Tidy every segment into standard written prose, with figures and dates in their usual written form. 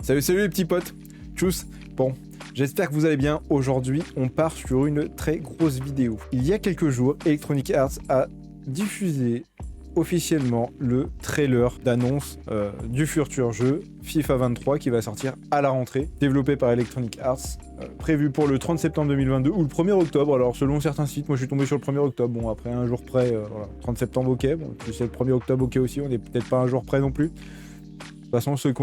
Salut les petits potes, tchuss. Bon, j'espère que vous allez bien. Aujourd'hui, on part sur une très grosse vidéo. Il y a quelques jours, Electronic Arts a diffusé officiellement le trailer d'annonce du futur jeu FIFA 23 qui va sortir à la rentrée, développé par Electronic Arts, prévu pour le 30 septembre 2022 ou le 1er octobre. Alors selon certains sites, moi je suis tombé sur le 1er octobre, bon après un jour près, voilà. 30 septembre ok, bon puis c'est le 1er octobre ok aussi, on n'est peut-être pas un jour près non plus. De toute façon, ceux qui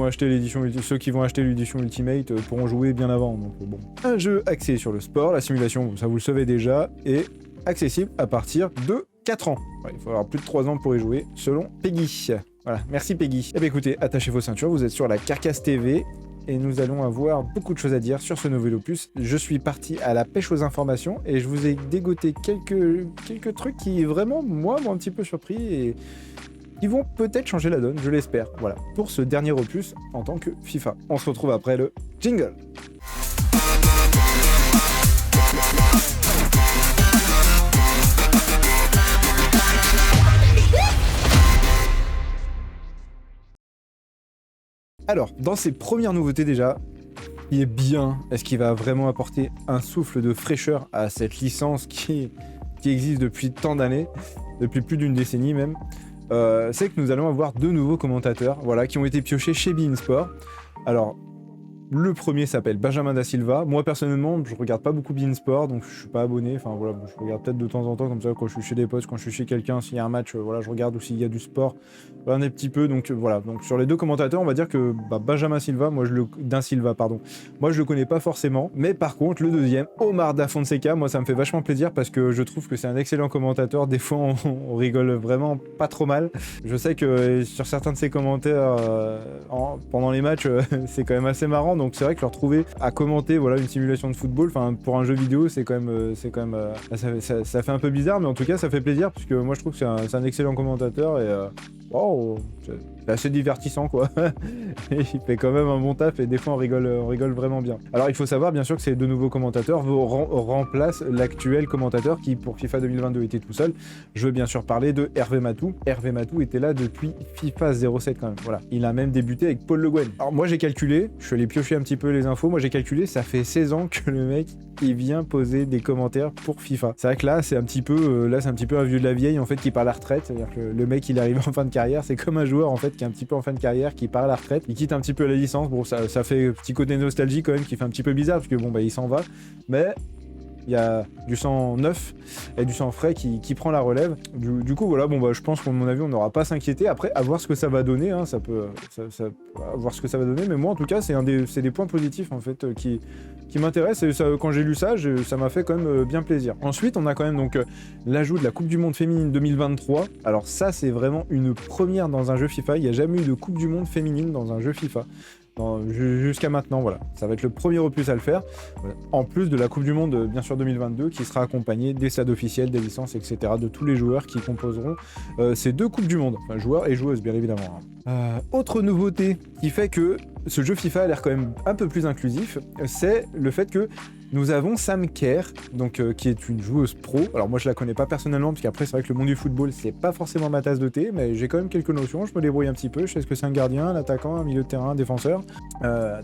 vont acheter l'édition Ultimate pourront jouer bien avant. Donc bon. Un jeu axé sur le sport, la simulation, ça vous le savez déjà, est accessible à partir de 4 ans. Ouais, il faut avoir plus de 3 ans pour y jouer, selon Peggy. Voilà, merci Peggy. Eh bien écoutez, attachez vos ceintures, vous êtes sur la Carcasse TV, et nous allons avoir beaucoup de choses à dire sur ce nouvel opus. Je suis parti à la pêche aux informations, et je vous ai dégoté quelques trucs qui, vraiment, moi, m'ont un petit peu surpris, et qui vont peut-être changer la donne, je l'espère. Voilà, pour ce dernier opus en tant que FIFA. On se retrouve après le jingle. Alors, dans ces premières nouveautés déjà, il est bien, est-ce qu'il va vraiment apporter un souffle de fraîcheur à cette licence qui existe depuis tant d'années, depuis plus d'une décennie même. C'est que nous allons avoir 2 nouveaux commentateurs, voilà, qui ont été piochés chez beIN Sport. Alors, le premier s'appelle Benjamin Da Silva. Moi, personnellement, je regarde pas beaucoup beIN Sport, donc je suis pas abonné. Enfin, voilà, je regarde peut-être de temps en temps, comme ça, quand je suis chez des potes, quand je suis chez quelqu'un, s'il y a un match, voilà, je regarde, ou s'il y a du sport, un petit peu. Donc, voilà. Donc, sur les 2 commentateurs, on va dire que Benjamin Silva, Da Silva, moi, je le connais pas forcément. Mais par contre, le deuxième, Omar Da Fonseca, moi, ça me fait vachement plaisir parce que je trouve que c'est un excellent commentateur. Des fois, on rigole vraiment pas trop mal. Je sais que sur certains de ses commentaires pendant les matchs, c'est quand même assez marrant. Donc c'est vrai que le retrouver à commenter, voilà, une simulation de football, enfin pour un jeu vidéo, c'est quand même ça fait un peu bizarre, mais en tout cas ça fait plaisir parce que moi je trouve que c'est un excellent commentateur et c'est assez divertissant quoi. Il fait quand même un bon taf et des fois on rigole vraiment bien. Alors il faut savoir bien sûr que ces 2 nouveaux commentateurs remplacent l'actuel commentateur qui pour FIFA 2022 était tout seul. Je veux bien sûr parler de Hervé Matou. Hervé Matou était là depuis FIFA 07 quand même. Voilà, il a même débuté avec Paul Le Guen. Alors moi j'ai calculé, je suis allé piocher un petit peu les infos, moi j'ai calculé, ça fait 16 ans que le mec il vient poser des commentaires pour FIFA. C'est vrai que là c'est un petit peu un vieux de la vieille en fait qui part à la retraite, c'est-à-dire que le mec il arrive en fin de carrière, c'est comme un joueur en fait qui est un petit peu en fin de carrière, qui part à la retraite, il quitte un petit peu la licence. Bon ça fait un petit côté nostalgie quand même qui fait un petit peu bizarre parce que bon il s'en va, mais il y a du sang neuf et du sang frais qui prend la relève. Du coup, voilà, je pense qu'à mon avis, on n'aura pas à s'inquiéter. Après, à voir ce que ça va donner, hein, à voir ce que ça va donner. Mais moi, en tout cas, c'est des points positifs, en fait, qui m'intéressent. Et ça, quand j'ai lu ça, ça m'a fait quand même bien plaisir. Ensuite, on a quand même donc l'ajout de la Coupe du Monde féminine 2023. Alors ça, c'est vraiment une première dans un jeu FIFA. Il n'y a jamais eu de Coupe du Monde féminine dans un jeu FIFA. Jusqu'à maintenant, voilà. Ça va être le premier opus à le faire. Voilà. En plus de la Coupe du Monde, bien sûr, 2022, qui sera accompagnée des stades officiels, des licences, etc., de tous les joueurs qui composeront ces 2 Coupes du Monde. Enfin, joueurs et joueuses, bien évidemment. Autre nouveauté qui fait que ce jeu FIFA a l'air quand même un peu plus inclusif, c'est le fait que nous avons Sam Kerr, donc, qui est une joueuse pro. Alors moi je la connais pas personnellement, parce qu'après c'est vrai que le monde du football c'est pas forcément ma tasse de thé, mais j'ai quand même quelques notions, je me débrouille un petit peu, je sais ce que c'est un gardien, un attaquant, un milieu de terrain, un défenseur.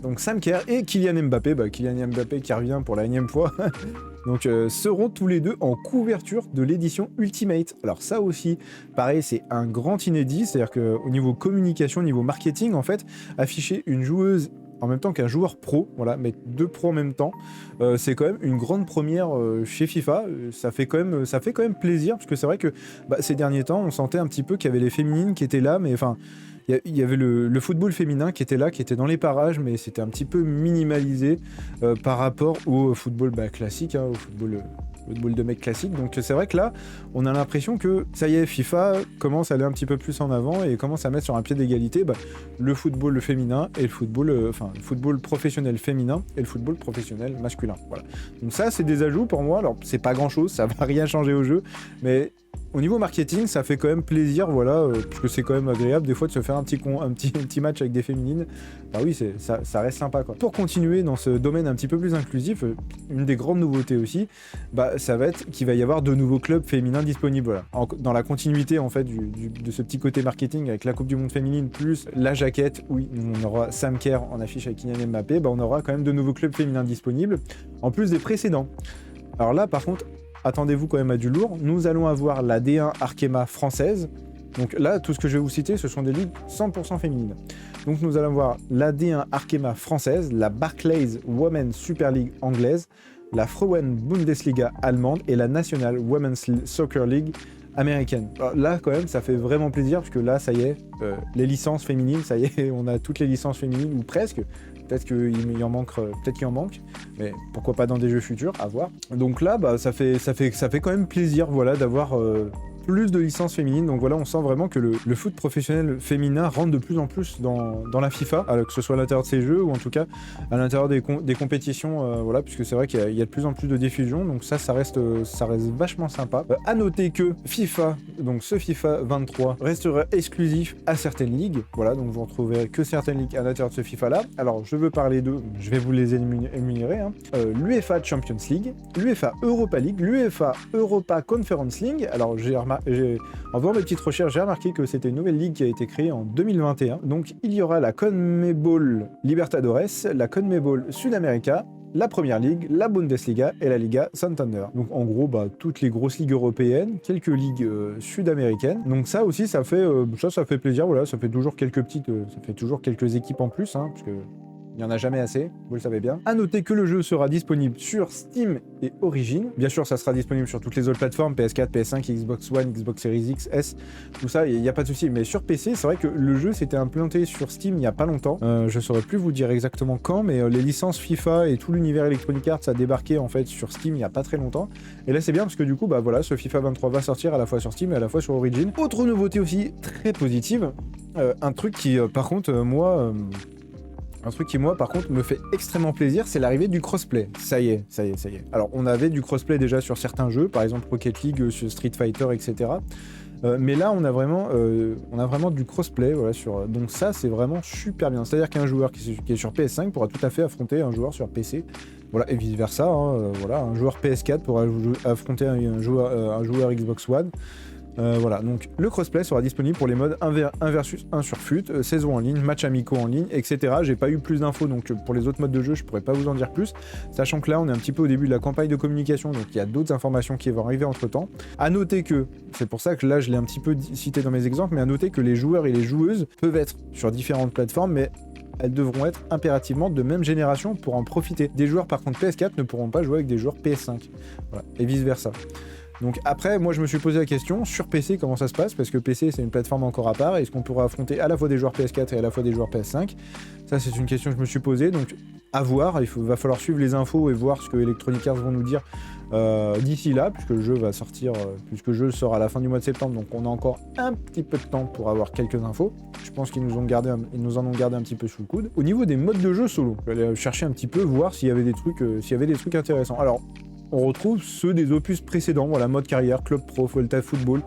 Donc Sam Kerr et Kylian Mbappé, Kylian Mbappé qui revient pour la 1e fois, donc seront tous les 2 en couverture de l'édition Ultimate. Alors ça aussi, pareil, c'est un grand inédit, c'est-à-dire qu'au niveau communication, au niveau marketing, en fait, afficher une joueuse en même temps qu'un joueur pro, voilà, mettre 2 pros en même temps, c'est quand même une grande première chez FIFA. Ça fait quand même plaisir, parce que c'est vrai que ces derniers temps, on sentait un petit peu qu'il y avait les féminines qui étaient là, mais enfin, il y avait le football féminin qui était là, qui était dans les parages, mais c'était un petit peu minimalisé par rapport au football classique, hein, au football de mec classique. Donc c'est vrai que là, on a l'impression que ça y est, FIFA commence à aller un petit peu plus en avant et commence à mettre sur un pied d'égalité le football féminin et le football professionnel féminin et le football professionnel masculin. Voilà. Donc ça, c'est des ajouts pour moi. Alors c'est pas grand chose, ça va rien changer au jeu, mais au niveau marketing, ça fait quand même plaisir, voilà, parce que c'est quand même agréable des fois de se faire un petit match avec des féminines. Bah oui, ça reste sympa, quoi. Pour continuer dans ce domaine un petit peu plus inclusif, une des grandes nouveautés aussi, bah ça va être qu'il va y avoir de nouveaux clubs féminins disponibles, voilà. Dans la continuité en fait de ce petit côté marketing avec la Coupe du Monde féminine plus la jaquette, oui, on aura Sam Kerr en affiche avec Kylian Mbappé, bah on aura quand même de nouveaux clubs féminins disponibles, en plus des précédents. Alors là, par contre, attendez-vous quand même à du lourd. Nous allons avoir la D1 Arkema française. Donc là, tout ce que je vais vous citer, ce sont des ligues 100% féminines. Donc nous allons avoir la D1 Arkema française, la Barclays Women's Super League anglaise, la Frauen Bundesliga allemande et la National Women's Soccer League américaine. Alors là, quand même, ça fait vraiment plaisir parce que là, ça y est, les licences féminines, ça y est, on a toutes les licences féminines ou presque. Peut-être qu'il en manque, mais pourquoi pas dans des jeux futurs, à voir. Donc là, bah, ça fait quand même plaisir, voilà, d'avoir plus de licences féminines. Donc voilà, on sent vraiment que le foot professionnel féminin rentre de plus en plus dans la FIFA, que ce soit à l'intérieur de ces jeux ou en tout cas à l'intérieur des compétitions, voilà, puisque c'est vrai qu'il y a de plus en plus de diffusion. Donc ça reste vachement sympa. À noter que FIFA, donc ce FIFA 23 restera exclusif à certaines ligues. Voilà, donc vous ne retrouverez que certaines ligues à l'intérieur de ce FIFA là. Alors je veux parler de, je vais vous les énumérer, hein. L'UEFA Champions League, l'UEFA Europa League, l'UEFA Europa Conference League. Alors en faisant mes petites recherches, j'ai remarqué que c'était une nouvelle ligue qui a été créée en 2021. Donc il y aura la CONMEBOL Libertadores, la CONMEBOL Sud-América, la Première Ligue, la Bundesliga et la Liga Santander. Donc en gros, bah, toutes les grosses ligues européennes, quelques ligues sud-américaines. Donc ça aussi, ça fait plaisir. Voilà, ça fait toujours quelques équipes en plus, hein, parce que il n'y en a jamais assez, vous le savez bien. A noter que le jeu sera disponible sur Steam et Origin. Bien sûr, ça sera disponible sur toutes les autres plateformes, PS4, PS5, Xbox One, Xbox Series X, S, tout ça, il n'y a pas de souci. Mais sur PC, c'est vrai que le jeu s'était implanté sur Steam il n'y a pas longtemps. Je ne saurais plus vous dire exactement quand, mais les licences FIFA et tout l'univers Electronic Arts a débarqué en fait sur Steam il n'y a pas très longtemps. Et là, c'est bien parce que du coup, bah voilà, ce FIFA 23 va sortir à la fois sur Steam et à la fois sur Origin. Autre nouveauté aussi très positive, un truc qui, par contre, moi, me fait extrêmement plaisir, c'est l'arrivée du crossplay. Ça y est. Alors, on avait du crossplay déjà sur certains jeux, par exemple Rocket League, sur Street Fighter, etc. Mais là, on a vraiment du crossplay, voilà, donc ça, c'est vraiment super bien. C'est-à-dire qu'un joueur qui est sur PS5 pourra tout à fait affronter un joueur sur PC. Voilà, et vice-versa. Hein, voilà, un joueur PS4 pourra affronter un joueur Xbox One. Voilà, donc le crossplay sera disponible pour les modes 1 versus 1 sur FUT, saison en ligne, match amicaux en ligne, etc. J'ai pas eu plus d'infos, donc pour les autres modes de jeu, je pourrais pas vous en dire plus, sachant que là, on est un petit peu au début de la campagne de communication, donc il y a d'autres informations qui vont arriver entre-temps. À noter que, c'est pour ça que là, je l'ai un petit peu cité dans mes exemples, mais à noter que les joueurs et les joueuses peuvent être sur différentes plateformes, mais elles devront être impérativement de même génération pour en profiter. Des joueurs, par contre, PS4 ne pourront pas jouer avec des joueurs PS5, voilà, et vice-versa. Donc après, moi je me suis posé la question, sur PC comment ça se passe, parce que PC c'est une plateforme encore à part, est-ce qu'on pourra affronter à la fois des joueurs PS4 et à la fois des joueurs PS5? Ça c'est une question que je me suis posée, donc à voir, va falloir suivre les infos et voir ce que Electronic Arts vont nous dire d'ici là, puisque le jeu va sortir, puisque le jeu sort à la fin du mois de septembre, donc on a encore un petit peu de temps pour avoir quelques infos. Je pense qu'ils nous en ont gardé un petit peu sous le coude. Au niveau des modes de jeu solo, je vais aller chercher un petit peu, voir s'il y avait des trucs intéressants. Alors, on retrouve ceux des opus précédents, voilà, mode carrière, club pro, Volta Football,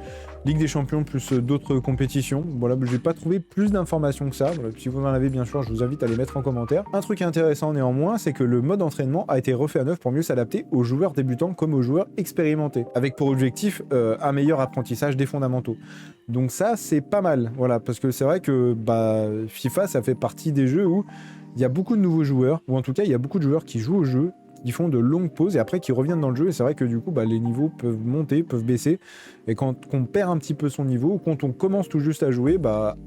Ligue des Champions, plus d'autres compétitions. Voilà, j'ai pas trouvé plus d'informations que ça. Voilà, si vous en avez, bien sûr, je vous invite à les mettre en commentaire. Un truc intéressant néanmoins, c'est que le mode entraînement a été refait à neuf pour mieux s'adapter aux joueurs débutants comme aux joueurs expérimentés, avec pour objectif un meilleur apprentissage des fondamentaux. Donc ça, c'est pas mal, voilà, parce que c'est vrai que FIFA, ça fait partie des jeux où il y a beaucoup de nouveaux joueurs, ou en tout cas, il y a beaucoup de joueurs qui jouent au jeu, qui font de longues pauses et après qui reviennent dans le jeu, et c'est vrai que du coup les niveaux peuvent monter, peuvent baisser, et quand on perd un petit peu son niveau, ou quand on commence tout juste à jouer,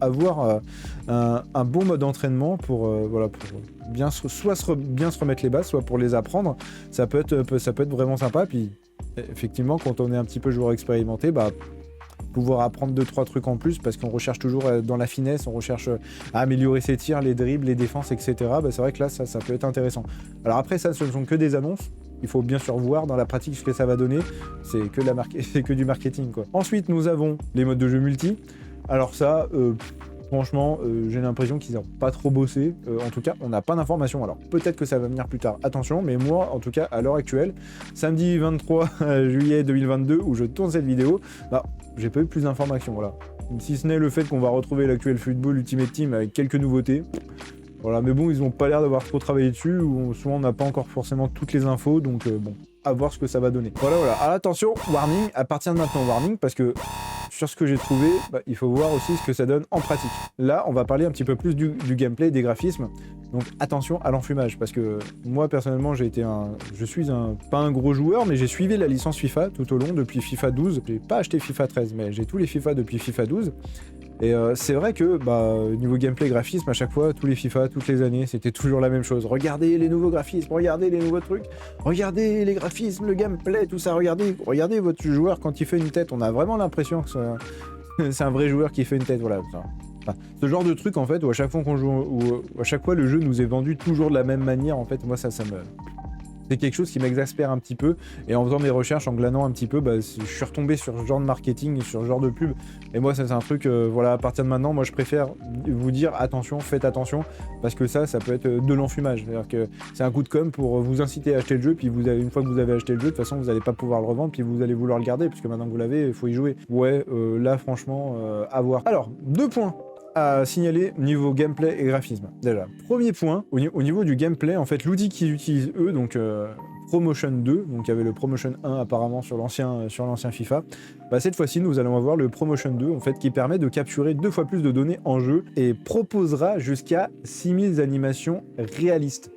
avoir un bon mode d'entraînement pour bien se remettre les bases, soit pour les apprendre, ça peut être vraiment sympa. Puis effectivement, quand on est un petit peu joueur expérimenté, pouvoir apprendre 2-3 trucs en plus, parce qu'on recherche toujours dans la finesse, on recherche à améliorer ses tirs, les dribbles, les défenses, etc. C'est vrai que là, ça peut être intéressant. Alors après, ça, ce ne sont que des annonces. Il faut bien sûr voir dans la pratique ce que ça va donner. C'est que du marketing, quoi. Ensuite, nous avons les modes de jeu multi. Alors ça, Franchement, j'ai l'impression qu'ils n'ont pas trop bossé. En tout cas, on n'a pas d'informations. Alors, peut-être que ça va venir plus tard. Attention, mais moi, en tout cas, à l'heure actuelle, samedi 23 juillet 2022, où je tourne cette vidéo, bah, j'ai pas eu plus d'informations, voilà. Si ce n'est le fait qu'on va retrouver l'actuel Football Ultimate Team avec quelques nouveautés. Voilà, mais bon, ils n'ont pas l'air d'avoir trop travaillé dessus, ou souvent on n'a pas encore forcément toutes les infos, donc bon, à voir ce que ça va donner. Voilà. Alors attention, warning, à partir de maintenant, warning, parce que sur ce que j'ai trouvé, bah, il faut voir aussi ce que ça donne en pratique. Là, on va parler un petit peu plus du gameplay, des graphismes, donc attention à l'enfumage, parce que moi, personnellement, je suis pas un gros joueur, mais j'ai suivi la licence FIFA tout au long, depuis FIFA 12. J'ai pas acheté FIFA 13, mais j'ai tous les FIFA depuis FIFA 12. Et c'est vrai que niveau gameplay, graphisme, à chaque fois, tous les FIFA, toutes les années, c'était toujours la même chose. Regardez les nouveaux graphismes, regardez les nouveaux trucs, regardez les graphismes, le gameplay, tout ça, regardez votre joueur quand il fait une tête. On a vraiment l'impression que c'est un vrai joueur qui fait une tête, voilà. Enfin, ce genre de truc, en fait, où à chaque fois qu'on joue, où à chaque fois le jeu nous est vendu toujours de la même manière, en fait, moi ça me... C'est quelque chose qui m'exaspère un petit peu, et en faisant mes recherches, en glanant un petit peu, je suis retombé sur ce genre de marketing, sur ce genre de pub, et moi ça c'est un truc, voilà, à partir de maintenant, moi je préfère vous dire attention, faites attention, parce que ça peut être de l'enfumage, c'est-à-dire que c'est un coup de com' pour vous inciter à acheter le jeu, puis une fois que vous avez acheté le jeu, de toute façon vous n'allez pas pouvoir le revendre, puis vous allez vouloir le garder, puisque maintenant que vous l'avez, il faut y jouer. Ouais, là franchement, à voir. Alors, 2 points à signaler niveau gameplay et graphisme. Déjà, premier point, au niveau du gameplay, en fait, l'outil qu'ils utilisent eux, donc Promotion 2, donc il y avait le Promotion 1 apparemment sur l'ancien FIFA, cette fois-ci nous allons avoir le Promotion 2 en fait qui permet de capturer 2 fois plus de données en jeu et proposera jusqu'à 6000 animations réalistes.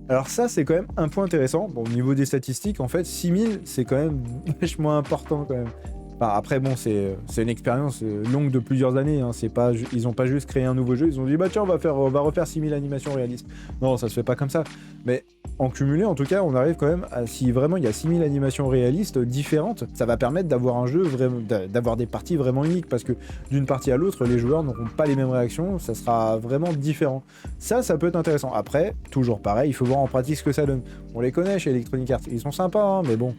Alors ça c'est quand même un point intéressant. Bon, au niveau des statistiques, en fait 6000 c'est quand même vachement important quand même. Enfin, après bon, c'est une expérience longue de plusieurs années, hein. Ils ont pas juste créé un nouveau jeu, ils ont dit tiens on va refaire 6000 animations réalistes. Non, ça se fait pas comme ça. Mais en cumulé, en tout cas, on arrive quand même à, si vraiment il y a 6000 animations réalistes différentes, ça va permettre d'avoir un jeu d'avoir des parties vraiment uniques, parce que d'une partie à l'autre, les joueurs n'auront pas les mêmes réactions, ça sera vraiment différent. Ça peut être intéressant. Après, toujours pareil, il faut voir en pratique ce que ça donne. On les connaît chez Electronic Arts, ils sont sympas, hein, mais bon,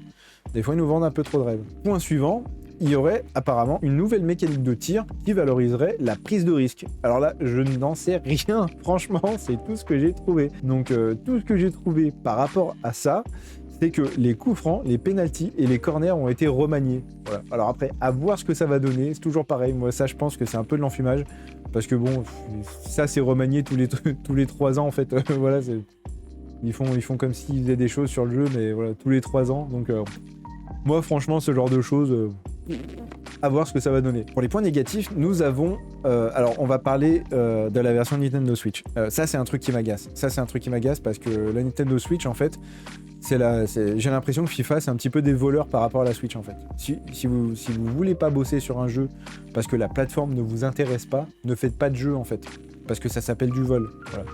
des fois ils nous vendent un peu trop de rêves. Point suivant, il y aurait apparemment une nouvelle mécanique de tir qui valoriserait la prise de risque. Alors là, je n'en sais rien, franchement, c'est tout ce que j'ai trouvé. Donc tout ce que j'ai trouvé par rapport à ça, c'est que les coups francs, les pénaltys et les corners ont été remaniés. Voilà. Alors après, à voir ce que ça va donner, c'est toujours pareil, moi ça je pense que c'est un peu de l'enfumage, parce que bon, ça c'est remanié tous les 3 ans en fait, voilà, ils font comme s'ils faisaient des choses sur le jeu, mais voilà, tous les 3 ans, donc moi franchement ce genre de choses... à voir ce que ça va donner. Pour les points négatifs, nous avons... alors, on va parler de la version Nintendo Switch. Ça, c'est un truc qui m'agace. Parce que la Nintendo Switch, en fait, j'ai l'impression que FIFA, c'est un petit peu des voleurs par rapport à la Switch, en fait. Si vous voulez pas bosser sur un jeu parce que la plateforme ne vous intéresse pas, ne faites pas de jeu, en fait. Parce que ça s'appelle du vol. Voilà.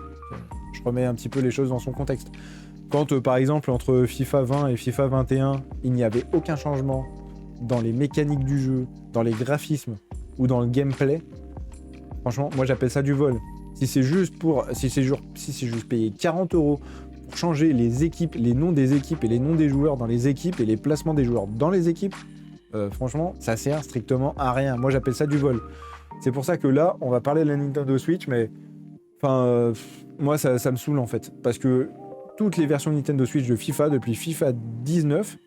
Je remets un petit peu les choses dans son contexte. Quand, par exemple, entre FIFA 20 et FIFA 21, il n'y avait aucun changement dans les mécaniques du jeu, dans les graphismes ou dans le gameplay, franchement, moi j'appelle ça du vol. Si c'est juste payer 40 € pour changer les équipes, les noms des équipes et les noms des joueurs dans les équipes et les placements des joueurs dans les équipes, franchement, ça sert strictement à rien. Moi j'appelle ça du vol. C'est pour ça que là, on va parler de la Nintendo Switch, mais enfin, moi ça me saoule en fait, parce que toutes les versions Nintendo Switch de FIFA depuis FIFA 19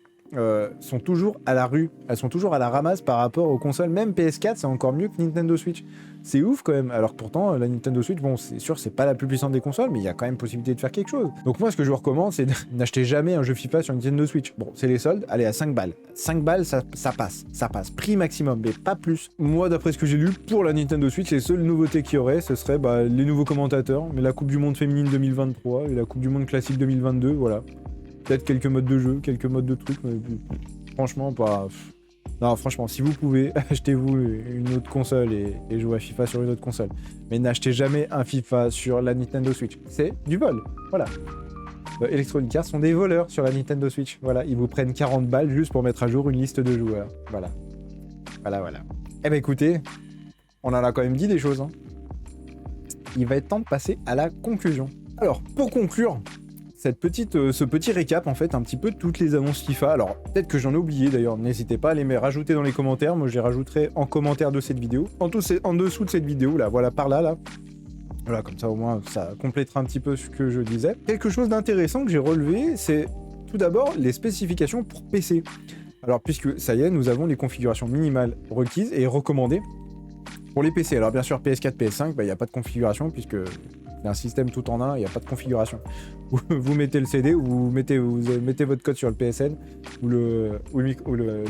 sont toujours à la rue, elles sont toujours à la ramasse par rapport aux consoles. Même PS4 c'est encore mieux que Nintendo Switch, c'est ouf quand même. Alors que pourtant la Nintendo Switch, bon c'est sûr c'est pas la plus puissante des consoles, mais il y a quand même possibilité de faire quelque chose. Donc moi ce que je vous recommande, c'est n'acheter jamais un jeu FIFA sur Nintendo Switch. Bon c'est les soldes, allez à 5 balles, 5 balles ça passe, prix maximum mais pas plus. Moi d'après ce que j'ai lu, pour la Nintendo Switch, les seules nouveautés qu'il y aurait, ce serait les nouveaux commentateurs, mais la Coupe du Monde féminine 2023 et la Coupe du Monde classique 2022, voilà. Peut-être quelques modes de jeu, quelques modes de trucs, mais franchement pas... Non, franchement, si vous pouvez, achetez-vous une autre console et jouez à FIFA sur une autre console. Mais n'achetez jamais un FIFA sur la Nintendo Switch. C'est du vol, voilà. Electronic Arts sont des voleurs sur la Nintendo Switch. Voilà, ils vous prennent 40 balles juste pour mettre à jour une liste de joueurs. Voilà. Eh ben écoutez, on en a quand même dit des choses, hein. Il va être temps de passer à la conclusion. Alors, pour conclure... ce petit récap en fait, un petit peu de toutes les annonces FIFA. Alors peut-être que j'en ai oublié d'ailleurs, n'hésitez pas à les rajouter dans les commentaires, moi je les rajouterai en commentaire de cette vidéo, en dessous de cette vidéo là, voilà par là là. Voilà, comme ça au moins ça complétera un petit peu ce que je disais. Quelque chose d'intéressant que j'ai relevé, c'est tout d'abord les spécifications pour PC. Alors puisque ça y est, nous avons les configurations minimales requises et recommandées pour les PC. Alors bien sûr PS4, PS5, il n'y a pas de configuration puisque c'est un système tout en un, il n'y a pas de configuration. Vous mettez le CD ou vous mettez votre code sur le PSN ou le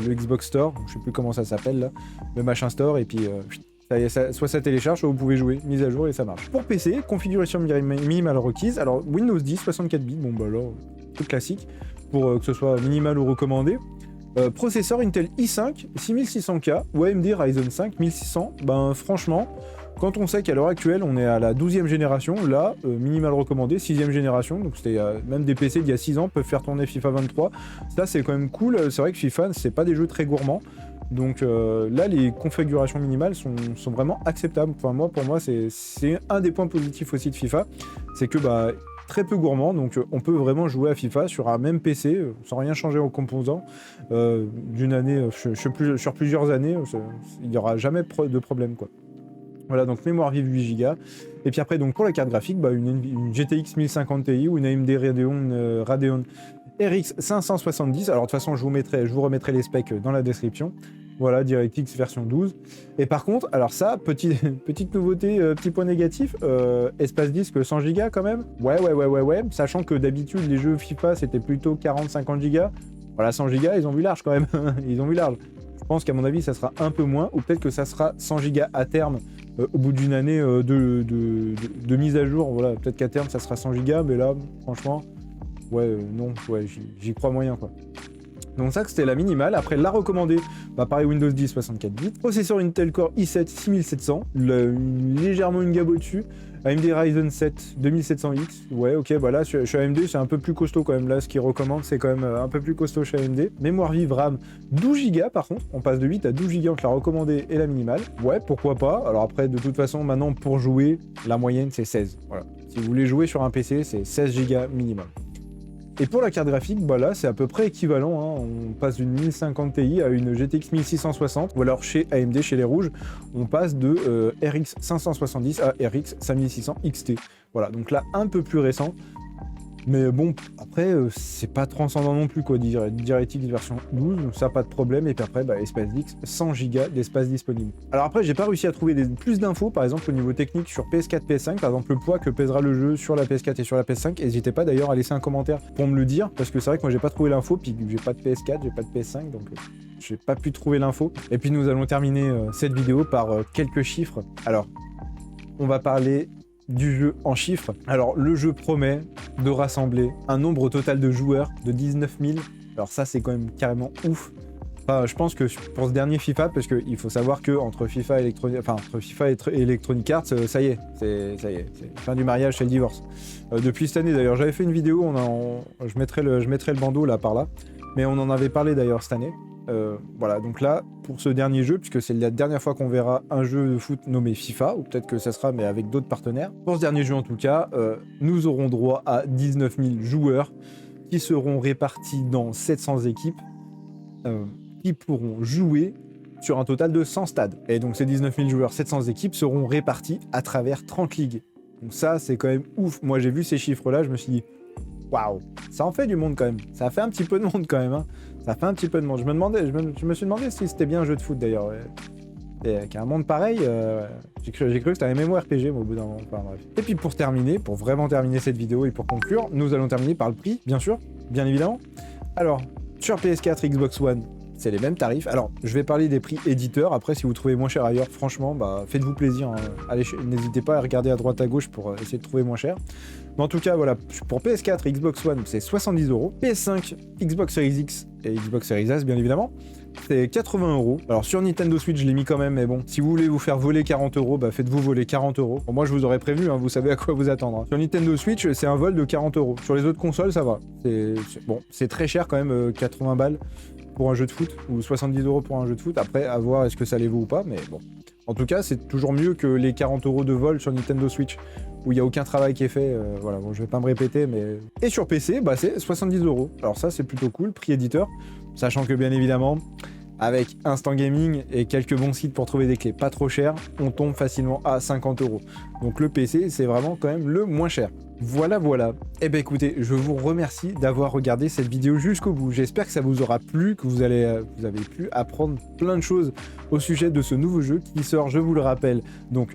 Xbox Store, je sais plus comment ça s'appelle là, le machin store et puis ça y est, soit ça télécharge, soit vous pouvez jouer, mise à jour et ça marche. Pour PC, configuration minimale requise, alors Windows 10, 64 bits, bon bah alors, tout classique, pour que ce soit minimal ou recommandé. Processeur Intel i5 6600K ou AMD Ryzen 5 1600, ben franchement, quand on sait qu'à l'heure actuelle on est à la 12e génération, là, minimal recommandé, 6e génération, donc c'était même des PC d'il y a 6 ans peuvent faire tourner FIFA 23, ça c'est quand même cool, c'est vrai que FIFA c'est pas des jeux très gourmands, donc là les configurations minimales sont vraiment acceptables, enfin pour moi c'est un des points positifs aussi de FIFA, c'est que bah très peu gourmand, donc on peut vraiment jouer à FIFA sur un même PC sans rien changer aux composants d'une année, sur plusieurs années, il n'y aura jamais de problème quoi. Voilà, donc mémoire vive 8 Go. Et puis après, donc pour la carte graphique, bah, une GTX 1050 Ti ou une AMD Radeon RX 570. Alors de toute façon, je vous remettrai les specs dans la description. Voilà, DirectX version 12. Et par contre, alors ça, petite nouveauté, petit point négatif, espace disque 100 Go quand même. Ouais. Sachant que d'habitude, les jeux FIFA, c'était plutôt 40-50 Go. Voilà, 100 Go, ils ont vu large quand même. Ils ont vu large. Je pense qu'à mon avis, ça sera un peu moins, ou peut-être que ça sera 100 Go à terme, au bout d'une année de mise à jour. Voilà, peut-être qu'à terme, ça sera 100 Go, mais là, franchement, non, j'y crois moyen, quoi. Donc ça, c'était la minimale. Après, la recommandée, bah pareil, Windows 10 64 bits. Processeur Intel Core i7 6700, légèrement une gamme au-dessus. AMD Ryzen 7 2700X. Ouais, ok, bah là, chez AMD, c'est un peu plus costaud quand même. Là, ce qu'ils recommandent, c'est quand même un peu plus costaud chez AMD. Mémoire vive RAM 12 Go par contre. On passe de 8 à 12 Go entre la recommandée et la minimale. Ouais, pourquoi pas. Alors après, de toute façon, maintenant, pour jouer, la moyenne, c'est 16. Voilà. Si vous voulez jouer sur un PC, c'est 16 Go minimum. Et pour la carte graphique, bah là c'est à peu près équivalent, hein. On passe d'une 1050 Ti à une GTX 1660, ou alors chez AMD, chez les rouges, on passe de RX 570 à RX 5600 XT. Voilà, donc là un peu plus récent, mais bon, après c'est pas transcendant non plus quoi, DirectX version 12, ça pas de problème, et puis après bah, espace X, 100 Go d'espace disponible. Alors après j'ai pas réussi à trouver plus d'infos, par exemple au niveau technique sur PS4, PS5, par exemple le poids que pèsera le jeu sur la PS4 et sur la PS5, n'hésitez pas d'ailleurs à laisser un commentaire pour me le dire, parce que c'est vrai que moi j'ai pas trouvé l'info, puis j'ai pas de PS4, j'ai pas de PS5, donc j'ai pas pu trouver l'info. Et puis nous allons terminer cette vidéo par quelques chiffres. Alors, on va parler du jeu en chiffres. Alors le jeu promet de rassembler un nombre total de joueurs de 19 000. Alors ça c'est quand même carrément ouf. Enfin, je pense que pour ce dernier FIFA, parce qu'il faut savoir que entre FIFA et Electronic Arts, ça y est, c'est fin du mariage, c'est le divorce. Depuis cette année d'ailleurs, j'avais fait une vidéo, je mettrai le bandeau là par là, mais on en avait parlé d'ailleurs cette année. Voilà, donc là, pour ce dernier jeu, puisque c'est la dernière fois qu'on verra un jeu de foot nommé FIFA, ou peut-être que ça sera, mais avec d'autres partenaires. Pour ce dernier jeu en tout cas, nous aurons droit à 19 000 joueurs qui seront répartis dans 700 équipes qui pourront jouer sur un total de 100 stades. Et donc ces 19 000 joueurs, 700 équipes seront répartis à travers 30 ligues. Donc ça, c'est quand même ouf. Moi, j'ai vu ces chiffres-là, je me suis dit, waouh, ça en fait du monde quand même. Ça fait un petit peu de monde quand même, hein. Ça fait un petit peu de monde. Je me suis demandé si c'était bien un jeu de foot d'ailleurs. Et avec un monde pareil, j'ai cru que c'était un MMORPG, mais au bout d'un moment, enfin, bref. Et puis pour terminer, pour vraiment terminer cette vidéo et pour conclure, nous allons terminer par le prix, bien sûr, bien évidemment. Alors, sur PS4, Xbox One, c'est les mêmes tarifs. Alors, je vais parler des prix éditeurs. Après, si vous trouvez moins cher ailleurs, franchement, bah, faites-vous plaisir, hein. Allez, n'hésitez pas à regarder à droite à gauche pour essayer de trouver moins cher. Mais en tout cas, voilà, pour PS4 et Xbox One, c'est 70 €. PS5, Xbox Series X et Xbox Series S, bien évidemment, c'est 80 €. Alors, sur Nintendo Switch, je l'ai mis quand même, mais bon, si vous voulez vous faire voler 40 €, bah, faites-vous voler 40 €. Bon, moi, je vous aurais prévenu, hein, vous savez à quoi vous attendre, hein. Sur Nintendo Switch, c'est un vol de 40 €. Sur les autres consoles, ça va. Bon, c'est très cher quand même, 80 balles pour un jeu de foot, ou 70 € pour un jeu de foot. Après, à voir est-ce que ça les vaut ou pas, mais bon. En tout cas, c'est toujours mieux que les 40 € de vol sur Nintendo Switch. où il n'y a aucun travail qui est fait. Voilà, bon, je vais pas me répéter, mais... Et sur PC, bah, c'est 70 €. Alors ça, c'est plutôt cool, prix éditeur. Sachant que, bien évidemment, avec Instant Gaming et quelques bons sites pour trouver des clés pas trop chères, on tombe facilement à 50 €. Donc le PC, c'est vraiment quand même le moins cher. Voilà, voilà. Eh ben écoutez, je vous remercie d'avoir regardé cette vidéo jusqu'au bout. J'espère que ça vous aura plu, que vous avez pu apprendre plein de choses au sujet de ce nouveau jeu qui sort, je vous le rappelle, donc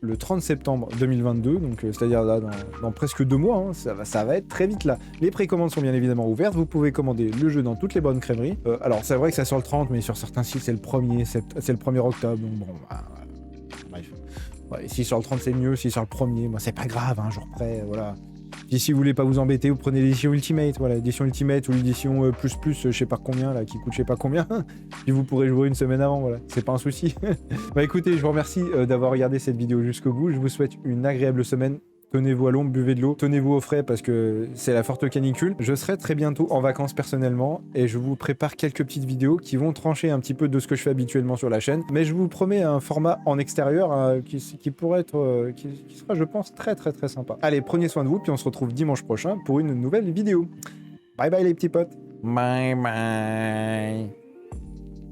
le 30 septembre 2022, donc c'est-à-dire là dans presque 2 mois, hein, ça va être très vite là. Les précommandes sont bien évidemment ouvertes, vous pouvez commander le jeu dans toutes les bonnes crèmeries. Alors c'est vrai que ça sort le 30, mais sur certains sites c'est le 1er octobre, donc bon, bah, bref. Ouais, si sur le 30 c'est mieux, si sur le 1er, moi c'est pas grave, un jour près, voilà. Puis si vous voulez pas vous embêter, vous prenez l'édition Ultimate, voilà, l'édition Ultimate ou l'édition plus, je sais pas combien, là, qui coûte je sais pas combien, puis vous pourrez jouer une semaine avant, voilà, c'est pas un souci. Bah écoutez, je vous remercie d'avoir regardé cette vidéo jusqu'au bout, je vous souhaite une agréable semaine. Tenez-vous à l'ombre, buvez de l'eau, tenez-vous au frais parce que c'est la forte canicule. Je serai très bientôt en vacances personnellement et je vous prépare quelques petites vidéos qui vont trancher un petit peu de ce que je fais habituellement sur la chaîne. Mais je vous promets un format en extérieur qui pourrait être, qui sera je pense très sympa. Allez, prenez soin de vous puis on se retrouve dimanche prochain pour une nouvelle vidéo. Bye bye les petits potes. Bye bye.